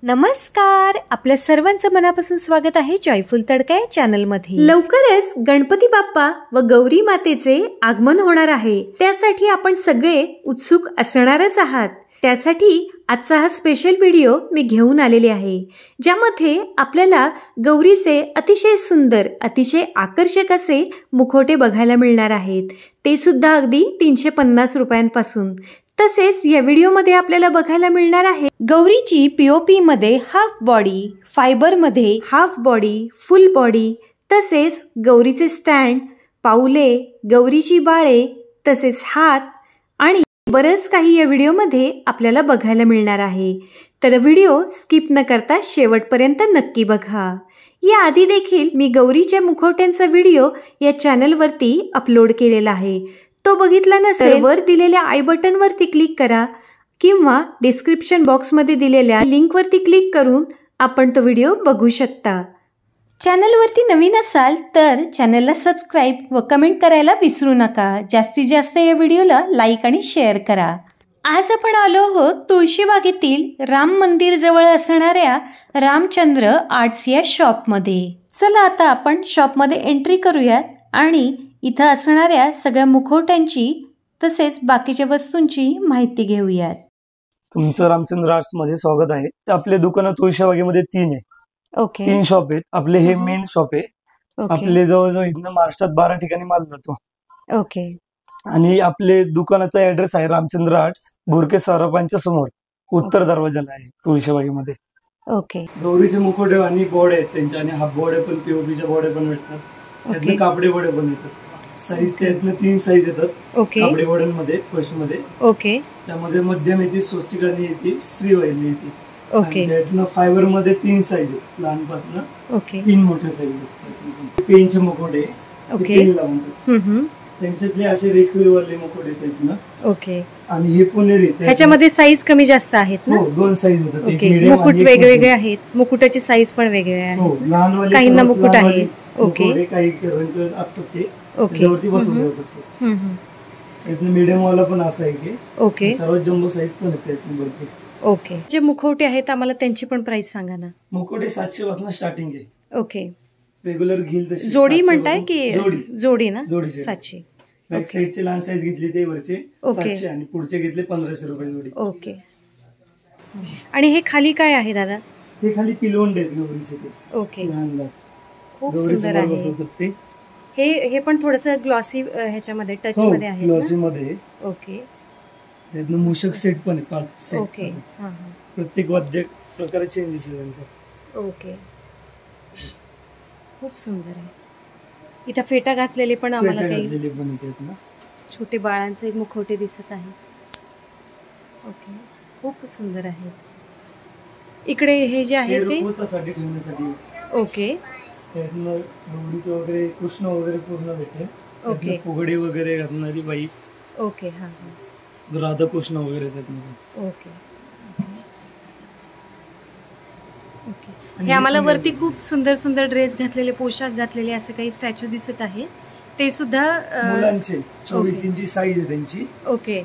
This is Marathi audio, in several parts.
नमस्कार, आपल्या सर्वांचं मनापासून स्वागत आहे जॉयफुल तडका या चॅनलमध्ये। लवकरच गणपती बाप्पा व गौरी मातेचे आगमन होणार आहे, त्यासाठी आपण सगळे उत्सुक असणारच आहात। त्यासाठी आजचा हा स्पेशल व्हिडिओ मी घेऊन आलेले आहे, ज्यामध्ये आपल्याला गौरीचे अतिशय सुंदर, अतिशय आकर्षक असे मुखोटे बघायला मिळणार आहेत, ते सुद्धा अगदी 350 रुपयांपासून। तसेच या व्हिडिओमध्ये आपल्याला बघायला मिळणार आहे गौरीची पीओपी मध्ये हाफ बॉडी, फायबर मध्ये हाफ बॉडी, फुल बॉडी, तसेच गौरीचे स्टँड, पाऊले, गौरीची बाळे, तसेच हात आणि बरंच काही या व्हिडिओमध्ये आपल्याला बघायला मिळणार आहे। तर व्हिडिओ स्किप न करता शेवटपर्यंत नक्की बघा। या आधी देखील मी गौरीच्या मुखवट्यांचा व्हिडिओ या चॅनलवरती अपलोड केलेला आहे, तो बघितला नसेल वर दिलेल्या आय बटन वरती क्लिक करा किंवा डिस्क्रिप्शन बॉक्स मध्ये दिलेल्या लिंक वरती क्लिक करून आपण तो व्हिडिओ बघू शकता। चॅनल वरती नवीन असाल तर चॅनलला सबस्क्राइब व कमेंट करायला विसरू नका। जास्तीत जास्त या व्हिडिओला लाईक आणि शेअर करा। आज आपण आलो आहोत तुळशीबागेतील राम मंदिर जवळ असणाऱ्या रामचंद्र आर्ट्स या शॉप मध्ये। चला आता आपण शॉप मध्ये एंट्री करूयात आणि इथं असणाऱ्या सगळ्या मुखवट्यांची तसेच बाकीच्या वस्तूंची माहिती घेऊयात। तुमचं रामचंद्र आर्ट्स मध्ये स्वागत आहे। आपले दुकान तुळशीबागेमध्ये 3 आहे। ओके, 3 शॉप आहेत आपले। हे मेन शॉप आहे आपले। जवळजवळ इथनं महाराष्ट्रात 12 ठिकाणी माल जातो। ओके, आणि आपले दुकानाचा ऍड्रेस आहे रामचंद्र आर्ट्स, भुरके सराफांच्या समोर उत्तर दरवाजाला आहे तुळशीबागेमध्ये। ओके, गौरीचे मुखवटे आणि बोर्ड आहेत त्यांच्या, आणि हाफ बोर्ड पण, पीओपीच्या बोर्ड पण भेटतात, त्यातनं कापडे बोर्ड पण येतात। साईज त्यातनं 3 साईज येतात। ओके, कापडे बोर्डांमध्ये फर्स्ट मध्ये, ओके, त्यामध्ये मध्यम येते, स्वस्तिक आणि येते, श्रीवल्ली येते। ओके, त्यातनं फायबर मध्ये 3 साईज आहेत, लहानपासून ओके, 3 मोठे साईज आहेत। पेनचे मुखवटे, ओके, पेन लावून त्यांच्यातले असे रेखीववाले मुखवटे आहेत ना। ओके, आणि हे पुणेरी, ह्याच्यामध्ये साईज कमी जास्त आहेत ना? हो, 2 साईज होतात, एक ओके, मीडियम मुकुट वेगवेगळे आहेत, मुकुटाची साईज पण वेगवेगळे आहे। हो, लहानवाले काहींना मुकुट आहे। ओके, काही रंग असतात ते ओके, त्यावरती बसवले जातात। त्यातनं मीडियम वाला पण असा आहे की ओके, सर्वात जम्बो साईज पण आहे त्यातनं भरपूर। ओके, जे मुखवटे आहेत आम्हाला त्यांची पण प्राइस सांगा ना। मुखवटे 700 पासून स्टार्टिंग आहे। ओके, रेग्युलर घेईल तशी जोडी म्हणताय की जोडी? जोडी ना, जोडी 700। बॅक साईडचे लहान साईज घेतली ते वरचे ओके, 700 आणि पुढचे घेतले 1500 रुपये जोडी। ओके, आणि हे खाली काय आहे दादा? हे खाली पिलवंड आहेत गौरीचे ते। ओके, लहान लहान खूप सुंदर आहे बसवतात ते। हे पण थोडस ग्लॉसी ह्याच्यामध्ये टच मध्ये आहे ग्लॉसी मध्ये। ओके, त्यातनं मूषक सेट पण आहे, 5 सेट। ओके, हां, प्रत्येक वाद्य प्रकारे चेंजेस आहे त्यांचा। ओके, खूप सुंदर आहे। इथं फेटा घातलेले पण आम्हाला काही छोटे बाळांचे मुखवटे दिसत आहे। ओके, खूप सुंदर आहे। इकडे हे जे आहे ते रुखवतासाठी ठेवण्यासाठी। ओके, त्यातनं गौरीचं वगैरे, कृष्ण वगैरे पूर्ण भेटेल। ओके, फुगडी वगैरे घालणारी बाई। ओके, हां, राधा कृष्ण वगैरे त्यातनं। ओके, ओके, हे आम्हाला वरती खूप सुंदर सुंदर ड्रेस घातलेले, पोशाख घातलेले असे काही स्टॅच्यू दिसत आहेत, ते सुद्धा मुलांचे 24 इंची साईज आहे त्यांची। Okay,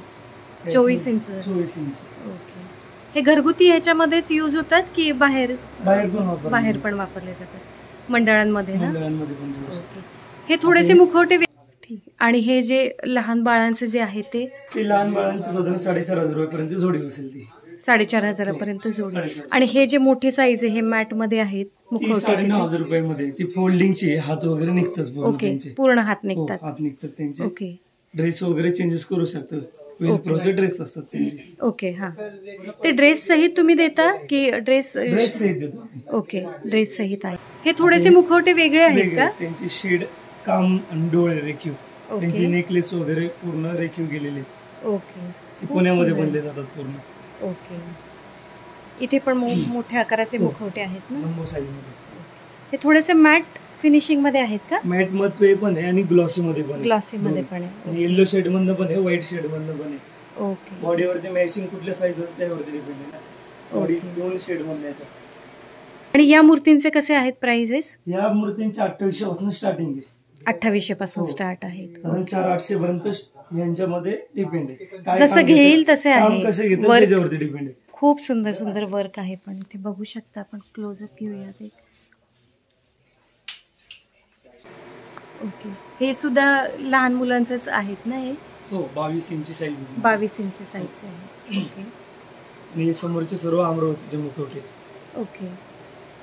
24 inch. 24 इंच। ओके, हे घरगुती ह्याच्यामध्येच यूज होतात की बाहेर पण वापरले जातात मंडळांमध्ये ना? मंडळांमध्ये पण। ओके, हे थोडेसे मुखवटे ठीक। आणि हे जे लहान बाळांचे जे आहे ते लहान बाळांचे साधारण 4500 रुपयापर्यंत जोडी बसेल ती। 4500 पर्यंत जोडी। आणि हे जे मोठे साईज आहे हे मॅट मध्ये आहेत मुखवटे, 9500 रुपयामध्ये। ती फोल्डिंगची, हात वगैरे निघतात। ओके, पूर्ण हात निघतात। हात निघतात त्यांचे। ओके, ड्रेस वगैरे चेंजेस करू शकतो, वेलप्रोचे ड्रेस असतात त्यांचे। ओके, हा, ते ड्रेस सहित तुम्ही देता की ड्रेस सहित देतो? ओके, ड्रेस सहित आहे। हे थोडेसे मुखवटे वेगळे आहेत का? त्यांची शेड काम आणि डोळे रेखीव, त्यांची नेकलेस वगैरे पूर्ण रेखीव गेलेले। ओके, पुण्यामध्ये बनले जातात पूर्ण। ओके, इथे पण मोठ्या आकाराचे मुखवटे आहेत ना, जम्बो साईज मध्ये। हे थोडेसे मॅट फिनिशिंग मध्ये आहेत का? मॅट मध्ये पण आहे आणि ग्लॉसी मध्ये पण आहे। ग्लॉसी मध्ये पण आहे, आणि येलो शेड मधनं पण आहे, व्हाईट शेड मधनं पण आहे। ओके, बॉडीवरती मॅचिंग कुठल्या साईज होतं त्यावरती डिपेंड आहे ना। बॉडी 2 शेड मध्ये येतात। आणि या मूर्तींचे कसे आहेत प्राइसेस? या मूर्तींचे 2800 पासून स्टार्टिंग आहे। 2800 पासून स्टार्ट आहेत, 4800 पर्यंत यांच्यामध्ये डिपेंड आहे। जसं घेईल तसे आहे, कसं घेतात त्याच्यावरती डिपेंड आहे। खूप सुंदर सुंदर वर्क आहे, पण इथे बघू शकता आपण. क्लोजअप घेऊयात एक. ओके, हे सुद्धा लहान मुलांचंच आहेत ना हे? हो, 22 इंची साईज. 22 इंची साईज आहे. ओके. आणि समोरचे सर्व अमरावतीचे मुखवटे. ओके.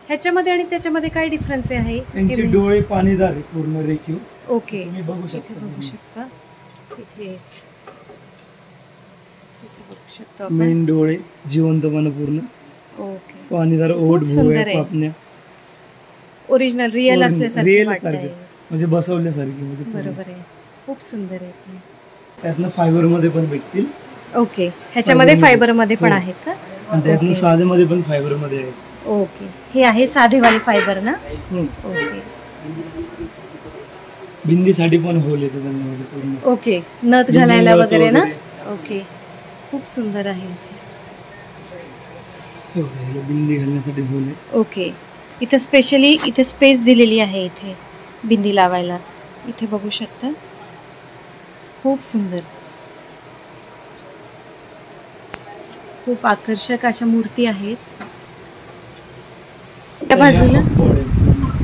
ह्याच्यामध्ये आणि त्याच्यामध्ये काय डिफरन्स आहे? त्यांचे डोळे पाणीदार आहेत, पूर्ण रेखीव. ओके, तुम्ही बघू शकता. बघू शकता इथे बघू शकता मेन डोळे जिवंतपणा पूर्ण. ओके. पाणीदार ओठ, भुवया, पापण्या ओरिजिनल रिअल असल्यासारखे म्हणजे बसवल्यासारखी. म्हणजे बरोबर आहे, खूप सुंदर आहे. त्यातनं फायबर मध्ये पण भेटतील. ओके, ह्याच्यामध्ये फायबर मध्ये पण आहेत का? आणि त्यातनं साधे मध्ये पण फायबर मध्ये आहे. ओके, हे आहे साधेवाले फायबर ना? ओके. बिंदीसाठी पण होल येते त्यांना म्हणजे पूर्ण. ओके, नथ घालायला वगैरे ना? ओके, खूप सुंदर आहे. बिंदी घालण्यासाठी होल आहे. ओके, इथे स्पेशली इथे स्पेस दिलेली आहे इथे बिंदी लावायला. इथे बघू शकता, खूप सुंदर, खूप आकर्षक अशा मूर्ती आहेत त्या बाजूला.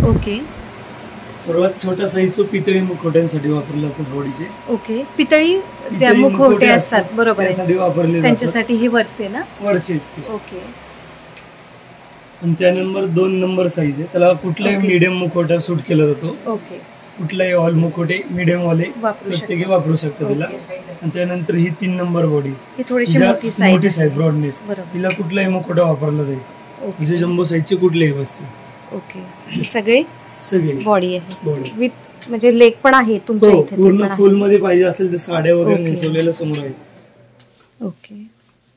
ओके. सर्वात छोटा साईज तो पितळी मुखवट्यांसाठी वापरला जातो बॉडीचे. ओके, पितळी ज्या मुखवटे असतात, बरोबर आहे, वापरले त्यांच्यासाठी हे वरचे ना? वरचे. ओके. आणि त्या नंबर 2 नंबर साईज आहे, त्याला कुठलाही मीडियम मुखवटा सूट केला जातो. ओके. कुठलाही ऑल मुखवटे मीडियम वाले प्रत्येकी वापरू शकतात तिला. आणि त्यानंतर ही 3 नंबर बॉडी, ही थोडीशी मोठी साईज, ब्रॉडनेस, तिला कुठलाही मुखवटा वापरला जाईल, म्हणजे जम्बो साईजचे कुठलेही बसतील. ओके, सगळे बॉडी आहे बॉडी विथ म्हणजे लेग पण आहे तुमच्या इथे? पूर्ण फुल मध्ये पाहिजे असेल तर साड्या वगैरे नेसवलेल्या समोर आहे. ओके.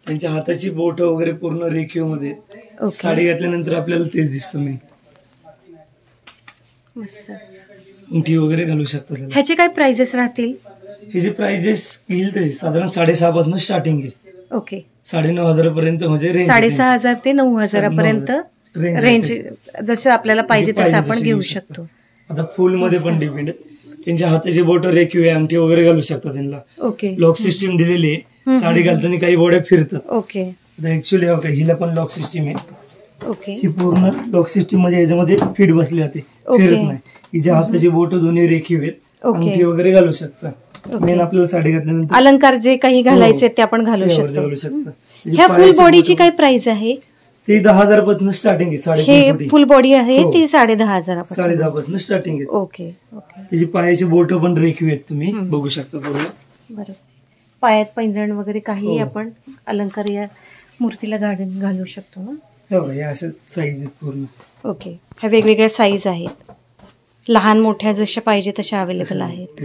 त्यांच्या हाताची बोट वगैरे पूर्ण रेखीव मध्ये. साडी घातल्यानंतर आपल्याला तेच दिसतं. मेन मस्तच. अंगठी वगैरे घालू शकतात. ह्याचे काय प्राइजेस राहतील? ह्याचे प्राइजेस घेईल तरी साधारण 6,500 पासून स्टार्टिंग आहे. ओके. 9,500 पर्यंत म्हणजे रेंज. 6,500 ते 9,000 पर्यंत रेंज, जसं आपल्याला पाहिजे तसं आपण घेऊ शकतो. आता फुल मध्ये पण डिपेंड आहे. त्यांच्या हाताची बोट रेखीव आहे, अंगठी वगैरे घालू शकतात त्यांना. ओके. लॉक सिस्टीम दिलेली आहे, साडी घालताना काही बोड्या फिरतात. ओके. आता ऍक्च्युली हिला पण लॉक सिस्टीम आहे. ओके. ही पूर्ण लॉक सिस्टीम म्हणजे याच्यामध्ये फिट बसली जाते, फिरत नाही. हिच्या हाताची बोट दोन्ही रेखीव आहेत, अंगठी वगैरे घालू शकतात. मेन आपल्याला साडी घातल्यानंतर अलंकार जे काही घालायचे ते आपण घालू शकतो. ह्या फुल बॉडीची काय प्राइस आहे? ती 10,000 पासून स्टार्टिंग आहे. हे फुल बॉडी आहे ती 10,500 पासून स्टार्टिंग आहे. ओके. ओके. त्याची पायाची बोट पण रेखीव आहेत, तुम्ही बघू शकता पूर्ण. बरोबर, पायात पैंजण वगैरे काही आपण अलंकार या मूर्तीला घालू शकतो ना? या अशा साईज आहेत पूर्ण. ओके. ह्या वेगवेगळ्या साईज आहेत, लहान मोठ्या जशा पाहिजे तशा अवेलेबल आहेत.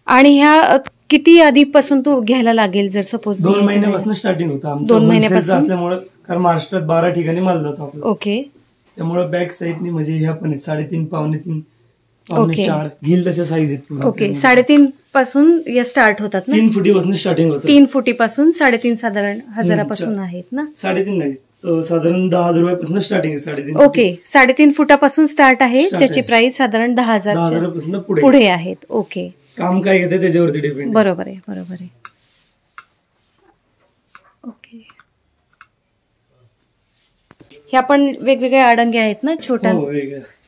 आणि ह्या किती आधीपासून तू घ्यायला लागेल? जर सपोज 2 महिन्यापासून स्टार्टिंग होतं. 2 महिन्यापासून असल्यामुळे, कारण महाराष्ट्रात 12 ठिकाणी माल जातो आपला. ओके. त्यामुळे बॅक साईडनी म्हणजे ह्या पण 3.5, 3.5, 4 घेईल तशा साईज आहेत. ओके. 3.5 पासून या स्टार्ट होतात ना? 3 फुटीपासून स्टार्टिंग होतं. 3 फुटीपासून 3.5 साधारण हजारापासून आहेत ना? 3.5 नाही, साधारण 10,000 रुपयापासून स्टार्टिंग आहे. 3.5. ओके. 3.5 फुटापासून स्टार्ट आहे, ज्याची प्राइस साधारण 10,000 पुढे आहेत. ओके. काम काय घेते त्याच्यावरती डिपेंड. बरोबर आहे, बरोबर आहे. ओके. हे आपण वेगवेगळ्या अडंगे आहेत ना,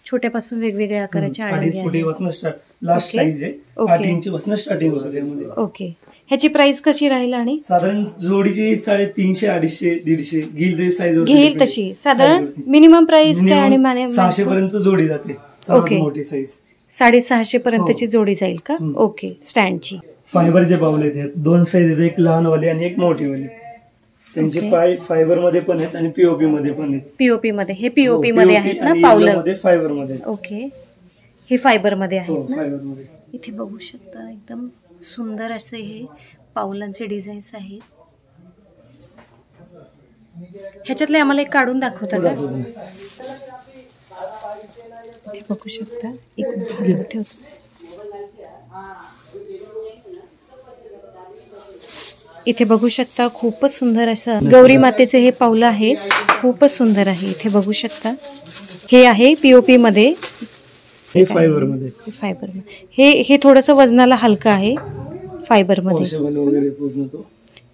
छोट्यापासून वेगवेगळ्या आकाराच्या अडंगे आहेत. लास्ट साईज आहे, 8 इंच पासून स्टार्टिंग होतं त्यामध्ये. ओके. ह्याची प्राइस कशी राहील? आणि साधारण जोडीची 350, 250, 150 घेईल तशी साधारण मिनिमम प्राइस काय? आणि 600 पर्यंत जोडी जाते. ओके. मोठी साईज 650 पर्यंतची जोडी जाईल का? ओके. स्टँडची फायबरचे पावले आहेत, 2 साईज आहेत, एक लहान वाली आणि एक मोठी वाली. त्यांचे पाय फायबर मध्ये पण आहेत आणि पीओपी मध्ये पण आहेत. पीओपी मध्ये, हे पीओपी मध्ये आहेत ना पावलं? फायबर मध्ये. ओके. हे फायबर मध्ये आहेत ना? फायबर मध्ये. इथे बघू शकता एकदम सुंदर असे हे पावलांचे डिझाईन्स आहेत. ह्याच्यातले आम्हाला एक काढून दाखवता का? बघू शकता, एक मिनिट ठेवतो. इथे बघू शकता खूपच सुंदर असं गौरी मातेचे हे पावलं आहे, खूपच सुंदर आहे. इथे बघू शकता हे आहे पीओपी मध्ये, फायबर मध्ये. हे थोडंसं वजनाला हलकं आहे फायबर मध्ये.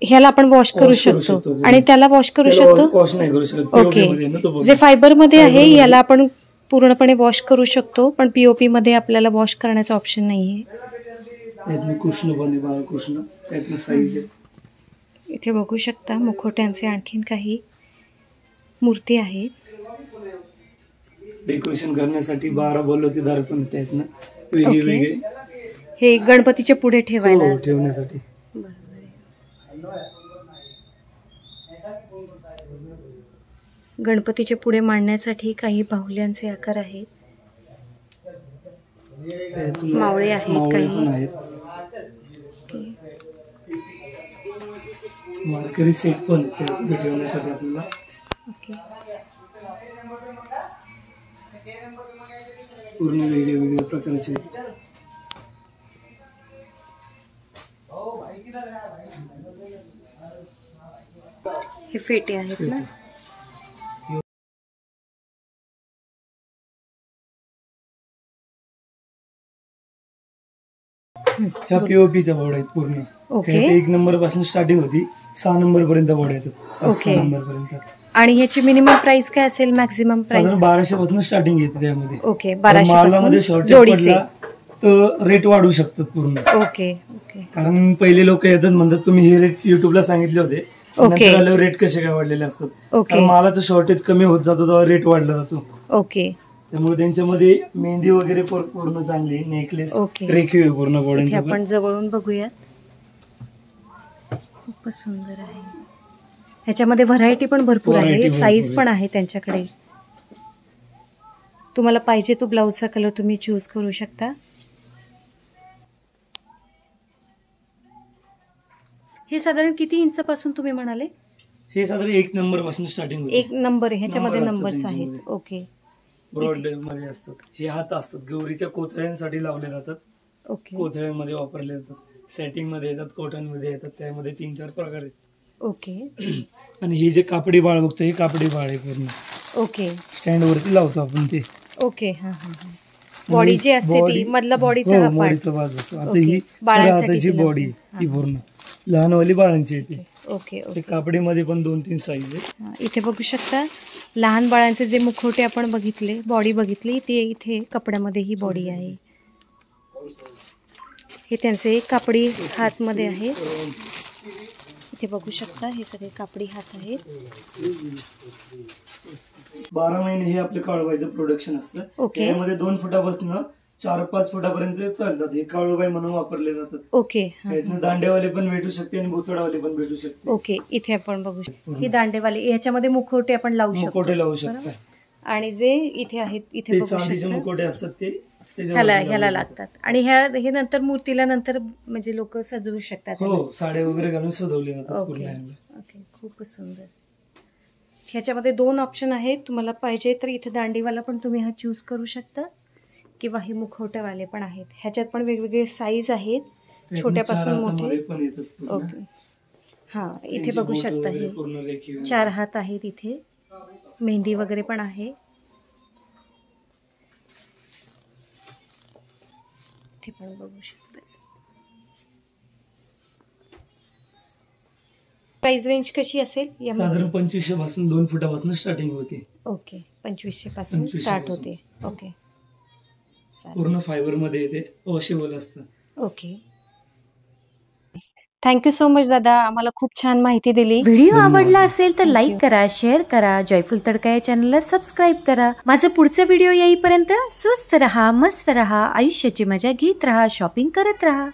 ह्याला आपण वॉश करू शकतो आणि त्याला वॉश करू शकतो. वॉश नाही करू शकत. ओके, जे फायबर मध्ये आहे याला आपण पूर्णपणे वॉश करू शकतो, पण पीओपी मध्ये आपल्याला वॉश करण्याचा ऑप्शन नाहीये. कृष्ण बने बाळकृष्ण त्यातनं साईज आहे. इथे बघू शकता मुखवट्यांचे आणखीन काही मूर्ती आहेत. डेकोरेशन करण्यासाठी 12 बल्लोतीदार पण आहेत ना, वेगळे वेगळे. हे गणपतीच्या पुढे ठेवायला ठेवण्यासाठी. गणपतीच्या पुढे मांडण्यासाठी काही बाहुल्यांचे आकार आहेत. मावळे आहेत काही. मार्करी सेट पण ठेवण्यासाठी आपल्याला. ओके, पूर्ण वेगळे वेगळे प्रकारचे. हे फेटे आहेत ना. ह्या पीओपीच्या बोर्ड आहेत पूर्ण. 1 नंबर पासून स्टार्टिंग होती, 6 नंबर पर्यंत बोर्ड येतात. ओके, आणि याची मिनिमम प्राइस काय असेल? मॅक्झिमम प्राइस 1200 पासून स्टार्टिंग येते त्यामध्ये. ओके, 1200 पासून जोडीचे तर रेट वाढू शकतात पूर्ण. ओके ओके, कारण पहिले लोक येतात म्हणतात तुम्ही हे रेट युट्यूबला सांगितले होते, नंतर रेट कसे काय वाढलेले असतात. कारण मालाचं शॉर्टेज कमी होत जातो तेव्हा रेट वाढला जातो. ओके, त्यामुळे त्यांच्यामध्ये मेहंदी वगैरे पूर्ण चांगली, नेकलेस रेखीव पूर्ण बॉडी. आपण जवळून बघूया, खूपच सुंदर आहे. ह्याच्यामध्ये व्हरायटी पण भरपूर आहे, साईज पण आहे त्यांच्याकडे. तुम्हाला पाहिजे तो ब्लाउजचा कलर तुम्ही चूज करू शकता. हे साधारण किती इंच पासून तुम्ही म्हणाले? हे साधारण 1 नंबर पासून स्टार्टिंग होते. 1 नंबर आहे, ह्याच्यामध्ये नंबर्स आहेत. ओके, ब्रॉड मध्ये असतात. हे हात असतात गौरीच्या कोथळ्यांसाठी लावले जातात. ओके, कोथळ्यांमध्ये वापरले जातात. सेटिंग मध्ये येतात, कॉटन मध्ये येतात, त्यामध्ये 3-4 प्रकार आहेत. ओके, आणि हे जे कापडी बाळ बघतो हे कापडी बाळ आहे पूर्ण. ओके, स्टँड वरती लावतो आपण ते. ओके, हा हा, बॉडी जी असते ती मधला बॉडीचा भाग असतो. आता ही हाताची बॉडी ही पूर्ण लहानवाली बाळांची येते. ओके, ते कापडीमध्ये पण 2-3 साईज आहे. इथे बघू शकता लहान बाळांचे जे मुखवटे आपण बघितले, बॉडी बघितली, ते इथे कपड्यामध्ये ही बॉडी आहे. हे त्यांचे कापडी हात मध्ये आहे. इथे बघू शकता हे सगळे कापडी हात आहेत. 12 महिने हे आपले काळूबाईचं प्रोडक्शन असतं. ओके, त्यामध्ये 2 फुटापासून 4-5 फुटापर्यंत चालतात. हे काळूबाई म्हणून वापरले जातात. ओके, दांडेवाले पण भेटू शकते आणि बोचडावाले पण भेटू शकते. ओके, इथे आपण बघू शकतो ही दांडेवाली. याच्यामध्ये मुखवटे आपण लावू शकतो. मुखवटे लावू शकता. आणि जे इथे आहेत इथे बघू शकता मुखवटे असतात ते ह्याला लागतात. आणि हे नंतर मूर्तीला नंतर म्हणजे लोक सजवू शकतात. हो, साड्या वगैरे घालून सजवले जातात. ओके, खूपच सुंदर. ह्याच्यामध्ये 2 ऑप्शन आहेत. तुम्हाला पाहिजे तर इथे दांडीवाला पण तुम्ही हा चूज करू शकता, किंवा हे मुखवटेवाले पण आहेत. ह्याच्यात पण वेगवेगळे साईज आहेत, छोट्यापासून मोठे. ओके, हा, इथे बघू शकता हे 4 हात आहेत. इथे मेहंदी वगैरे पण आहे. इथे पण बघू शकता. प्राइस रेंज कशी असेल? साधारण 2500 पासून 2 फुटापासून स्टार्टिंग होते. ओके, 2500 पासून स्टार्ट होते. ओके, पूर्ण फायबर मध्ये येते, वॉशेबल असतं. ओके, थँक्यू सो मच दादा, आम्हाला खूप छान माहिती दिली. व्हिडिओ आवडला असेल तर लाईक करा, शेअर करा, जॉयफुल तडका या चॅनलला सबस्क्राईब करा. माझा पुढचा व्हिडिओ येईपर्यंत स्वस्त रहा, मस्त रहा, आयुष्याची मजा घेत रहा, शॉपिंग करत रहा.